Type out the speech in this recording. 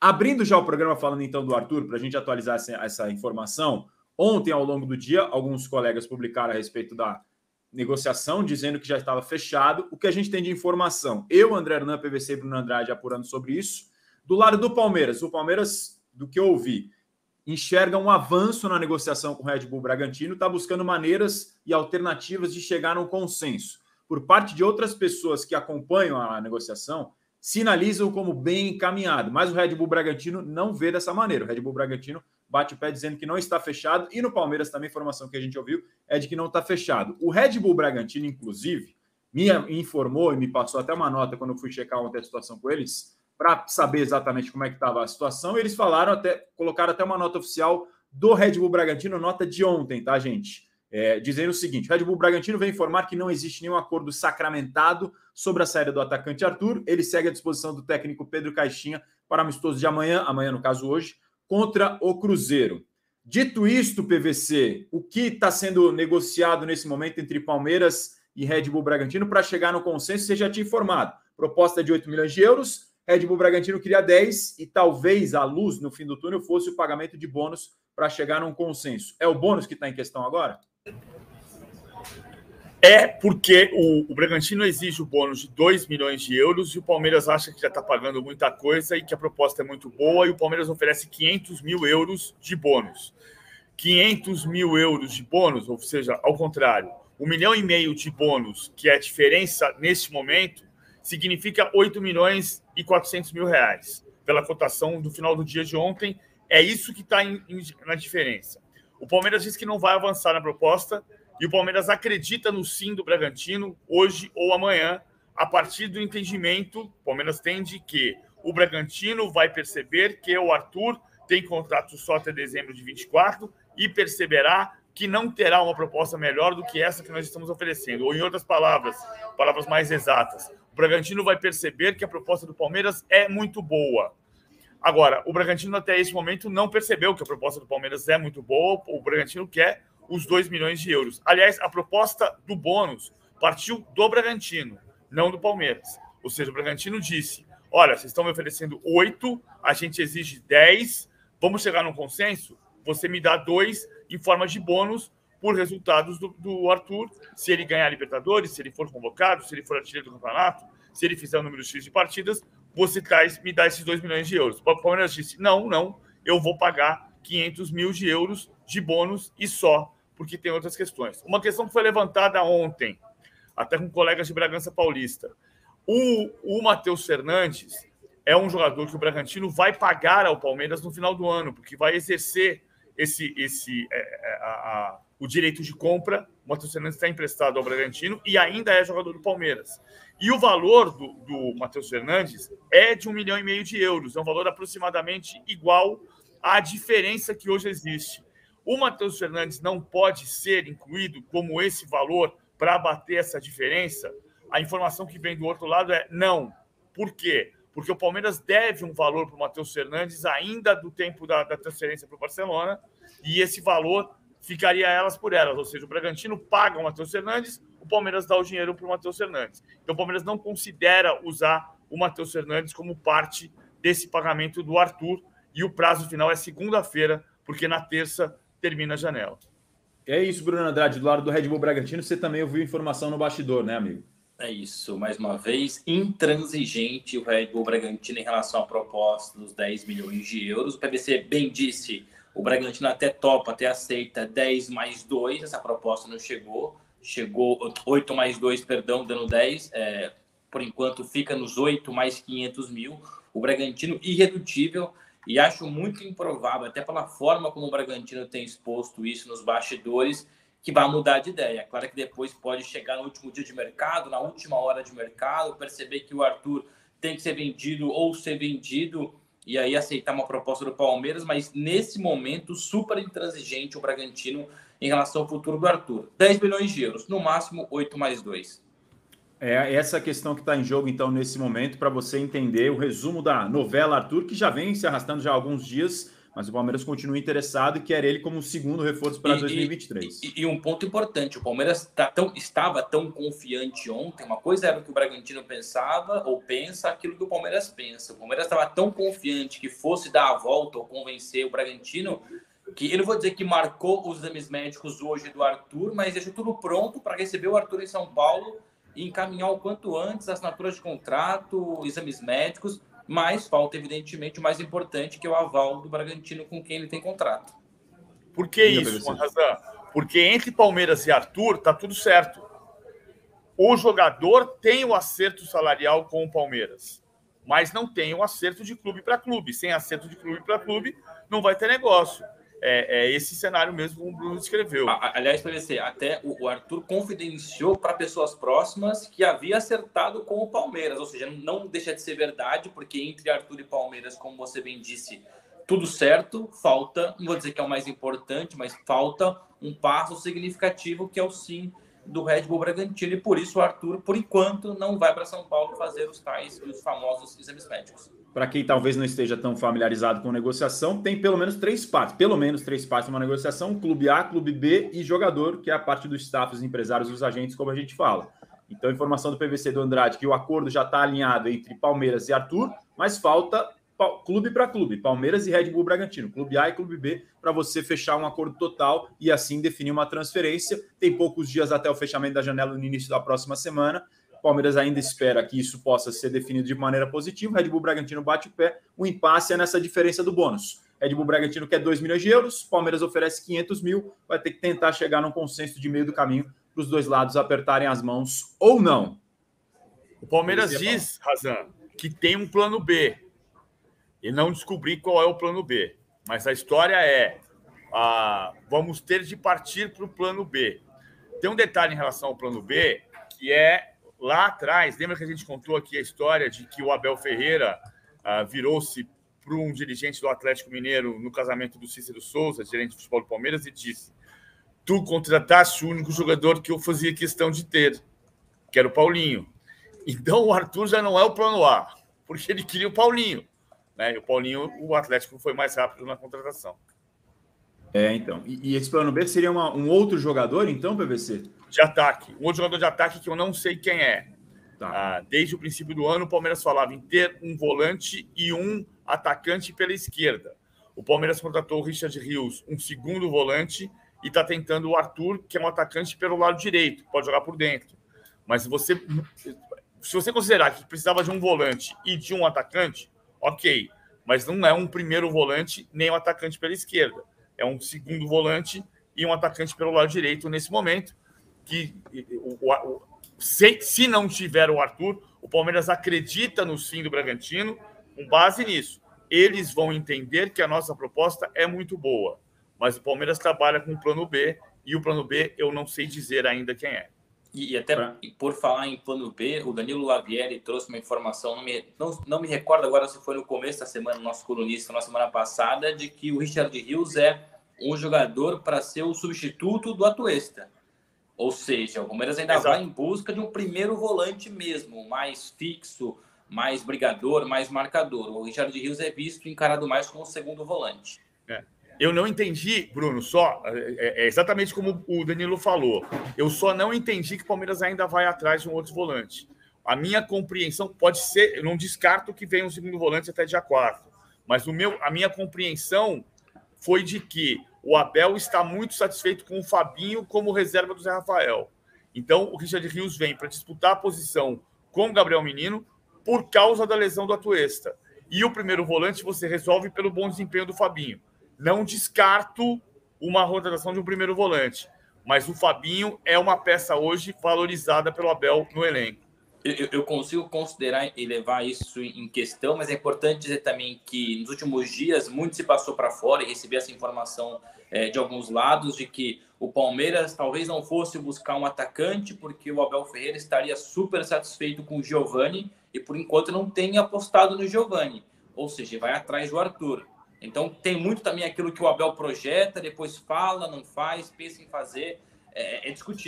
Abrindo já o programa falando então do Arthur, para a gente atualizar essa informação, ontem, ao longo do dia, alguns colegas publicaram a respeito da negociação, dizendo que já estava fechado. O que a gente tem de informação? Eu, André Hernan, PVC e Bruno Andrade apurando sobre isso. Do lado do Palmeiras, o Palmeiras, do que eu ouvi, enxerga um avanço na negociação com o Red Bull Bragantino, está buscando maneiras e alternativas de chegar a um consenso. Por parte de outras pessoas que acompanham a negociação, sinalizam como bem encaminhado, mas o Red Bull Bragantino não vê dessa maneira. O Red Bull Bragantino bate o pé dizendo que não está fechado, e no Palmeiras também a informação que a gente ouviu é de que não está fechado. O Red Bull Bragantino, inclusive, me informou e me passou até uma nota quando eu fui checar ontem a situação com eles, para saber exatamente como é que estava a situação. Eles colocaram até uma nota oficial do Red Bull Bragantino, nota de ontem, tá, gente? Dizendo o seguinte: o Red Bull Bragantino vem informar que não existe nenhum acordo sacramentado sobre a saída do atacante Arthur. Ele segue à disposição do técnico Pedro Caixinha para amistoso de amanhã, no caso hoje, contra o Cruzeiro. Dito isto, PVC, o que está sendo negociado nesse momento entre Palmeiras e Red Bull Bragantino para chegar no consenso? Você já tinha informado. Proposta de 8 milhões de euros, Red Bull Bragantino queria 10 e talvez a luz no fim do túnel fosse o pagamento de bônus para chegar num consenso. É o bônus que está em questão agora? É porque o Bragantino exige o bônus de 2 milhões de euros e o Palmeiras acha que já está pagando muita coisa e que a proposta é muito boa, e o Palmeiras oferece 500 mil euros de bônus. 500 mil euros de bônus, ou seja, ao contrário, 1,5 milhão de bônus, que é a diferença neste momento, significa 8 milhões e 400 mil reais. Pela cotação do final do dia de ontem, é isso que está na diferença. O Palmeiras diz que não vai avançar na proposta, e o Palmeiras acredita no sim do Bragantino hoje ou amanhã, a partir do entendimento. O Palmeiras entende que o Bragantino vai perceber que o Arthur tem contrato só até dezembro de 24 e perceberá que não terá uma proposta melhor do que essa que nós estamos oferecendo. Ou, em outras palavras mais exatas, o Bragantino vai perceber que a proposta do Palmeiras é muito boa. Agora, o Bragantino até esse momento não percebeu que a proposta do Palmeiras é muito boa. O Bragantino quer os 2 milhões de euros. Aliás, a proposta do bônus partiu do Bragantino, não do Palmeiras. Ou seja, o Bragantino disse: olha, vocês estão me oferecendo 8, a gente exige 10, vamos chegar num consenso? Você me dá 2 em forma de bônus por resultados do Arthur, se ele ganhar a Libertadores, se ele for convocado, se ele for artilheiro do campeonato, se ele fizer o número X de partidas, você me dá esses 2 milhões de euros. O Palmeiras disse: não, eu vou pagar 500 mil de euros de bônus e só, porque tem outras questões. Uma questão que foi levantada ontem, até com colegas de Bragança Paulista. O Matheus Fernandes é um jogador que o Bragantino vai pagar ao Palmeiras no final do ano, porque vai exercer o direito de compra. O Matheus Fernandes está emprestado ao Bragantino e ainda é jogador do Palmeiras. E o valor do Matheus Fernandes é de 1,5 milhão de euros. É um valor aproximadamente igual à diferença que hoje existe. O Matheus Fernandes não pode ser incluído como esse valor para abater essa diferença? A informação que vem do outro lado é não. Por quê? Porque o Palmeiras deve um valor para o Matheus Fernandes ainda do tempo da transferência para o Barcelona, e esse valor ficaria elas por elas. Ou seja, o Bragantino paga o Matheus Fernandes, o Palmeiras dá o dinheiro para o Matheus Fernandes. Então o Palmeiras não considera usar o Matheus Fernandes como parte desse pagamento do Arthur, e o prazo final é segunda-feira, porque na terça termina a janela. É isso, Bruno Andrade, do lado do Red Bull Bragantino, você também ouviu informação no bastidor, né, amigo? É isso, mais uma vez, intransigente o Red Bull Bragantino em relação à proposta dos 10 milhões de euros. O PVC bem disse, o Bragantino até topa, até aceita 10 mais 2, essa proposta não chegou 8 mais 2, perdão, dando 10, por enquanto fica nos 8 mais 500 mil. O Bragantino irredutível, e acho muito improvável, até pela forma como o Bragantino tem exposto isso nos bastidores, que vai mudar de ideia. Claro que depois pode chegar no último dia de mercado, na última hora de mercado, perceber que o Arthur tem que ser vendido ou ser vendido, e aí aceitar uma proposta do Palmeiras, mas nesse momento super intransigente o Bragantino em relação ao futuro do Arthur. 10 milhões de euros, no máximo 8 mais 2. É essa questão que está em jogo, então, nesse momento, para você entender o resumo da novela Arthur, que já vem se arrastando já há alguns dias, mas o Palmeiras continua interessado e quer ele como um segundo reforço para 2023. E um ponto importante, o Palmeiras estava tão confiante ontem, uma coisa era o que o Bragantino pensava ou pensa, aquilo que o Palmeiras pensa. O Palmeiras estava tão confiante que fosse dar a volta ou convencer o Bragantino, que eu não vou dizer que marcou os exames médicos hoje do Arthur, mas deixou tudo pronto para receber o Arthur em São Paulo e encaminhar o quanto antes assinaturas de contrato, exames médicos, mas falta, evidentemente, o mais importante, que é o aval do Bragantino com quem ele tem contrato. Por que isso, Razan? Porque entre Palmeiras e Arthur tá tudo certo. O jogador tem o acerto salarial com o Palmeiras, mas não tem o acerto de clube para clube. Sem acerto de clube para clube, não vai ter negócio. É esse cenário mesmo como o Bruno descreveu. Aliás, PVC, até o Arthur confidenciou para pessoas próximas que havia acertado com o Palmeiras, ou seja, não deixa de ser verdade, porque entre Arthur e Palmeiras, como você bem disse, tudo certo, falta, não vou dizer que é o mais importante, mas falta um passo significativo, que é o sim do Red Bull Bragantino, e por isso o Arthur, por enquanto, não vai para São Paulo fazer os famosos exames médicos. Para quem talvez não esteja tão familiarizado com negociação, tem pelo menos três partes numa negociação: clube A, clube B e jogador, que é a parte do staff, os empresários, os agentes, como a gente fala. Então, informação do PVC do Andrade que o acordo já está alinhado entre Palmeiras e Arthur, mas falta clube para clube, Palmeiras e Red Bull Bragantino, clube A e clube B, para você fechar um acordo total e assim definir uma transferência. Tem poucos dias até o fechamento da janela no início da próxima semana. Palmeiras ainda espera que isso possa ser definido de maneira positiva. Red Bull Bragantino bate o pé. O impasse é nessa diferença do bônus. Red Bull Bragantino quer 2 milhões de euros, Palmeiras oferece 500 mil, vai ter que tentar chegar num consenso de meio do caminho para os dois lados apertarem as mãos ou não. O Palmeiras diz, Razan, que tem um plano B e não descobri qual é o plano B. Mas a história é, vamos ter de partir para o plano B. Tem um detalhe em relação ao plano B, que é lá atrás, lembra que a gente contou aqui a história de que o Abel Ferreira virou-se para um dirigente do Atlético Mineiro no casamento do Cícero Souza, gerente de futebol do Palmeiras, e disse: tu contrataste o único jogador que eu fazia questão de ter, que era o Paulinho. Então o Arthur já não é o plano A, porque ele queria o Paulinho, né? E o Paulinho, o Atlético foi mais rápido na contratação. Então. E esse plano B seria um outro jogador, então, PVC? De ataque. Um outro jogador de ataque que eu não sei quem é. Tá. Desde o princípio do ano, o Palmeiras falava em ter um volante e um atacante pela esquerda. O Palmeiras contratou o Richard Rios, um segundo volante, e está tentando o Arthur, que é um atacante pelo lado direito, pode jogar por dentro. Mas se você considerar que precisava de um volante e de um atacante, ok. Mas não é um primeiro volante nem um atacante pela esquerda. É um segundo volante e um atacante pelo lado direito nesse momento, que se não tiver o Arthur, o Palmeiras acredita no sim do Bragantino, com base nisso. Eles vão entender que a nossa proposta é muito boa, mas o Palmeiras trabalha com o plano B, e o plano B eu não sei dizer ainda quem é. E até por falar em plano B, o Danilo Lavieri trouxe uma informação, não me recordo agora se foi no começo da semana, nosso colunista, na semana passada, de que o Richard Rios é um jogador para ser o substituto do Atuesta. Ou seja, o Palmeiras ainda vai em busca de um primeiro volante mesmo, mais fixo, mais brigador, mais marcador. O Richard Rios é visto encarado mais como segundo volante. Eu não entendi, Bruno, é exatamente como o Danilo falou. Eu só não entendi que o Palmeiras ainda vai atrás de um outro volante. A minha compreensão pode ser, eu não descarto que venha um segundo volante até dia 4, mas a minha compreensão foi de que o Abel está muito satisfeito com o Fabinho como reserva do Zé Rafael. Então, o Richard Rios vem para disputar a posição com o Gabriel Menino por causa da lesão do Atuesta. E o primeiro volante você resolve pelo bom desempenho do Fabinho. Não descarto uma rotação de um primeiro volante, mas o Fabinho é uma peça hoje valorizada pelo Abel no elenco. Eu consigo considerar e levar isso em questão, mas é importante dizer também que nos últimos dias muito se passou para fora, e recebi essa informação de alguns lados, de que o Palmeiras talvez não fosse buscar um atacante porque o Abel Ferreira estaria super satisfeito com o Giovani e por enquanto não tem apostado no Giovani, ou seja, vai atrás do Arthur. Então tem muito também aquilo que o Abel projeta, depois fala, não faz, pensa em fazer, é discutível.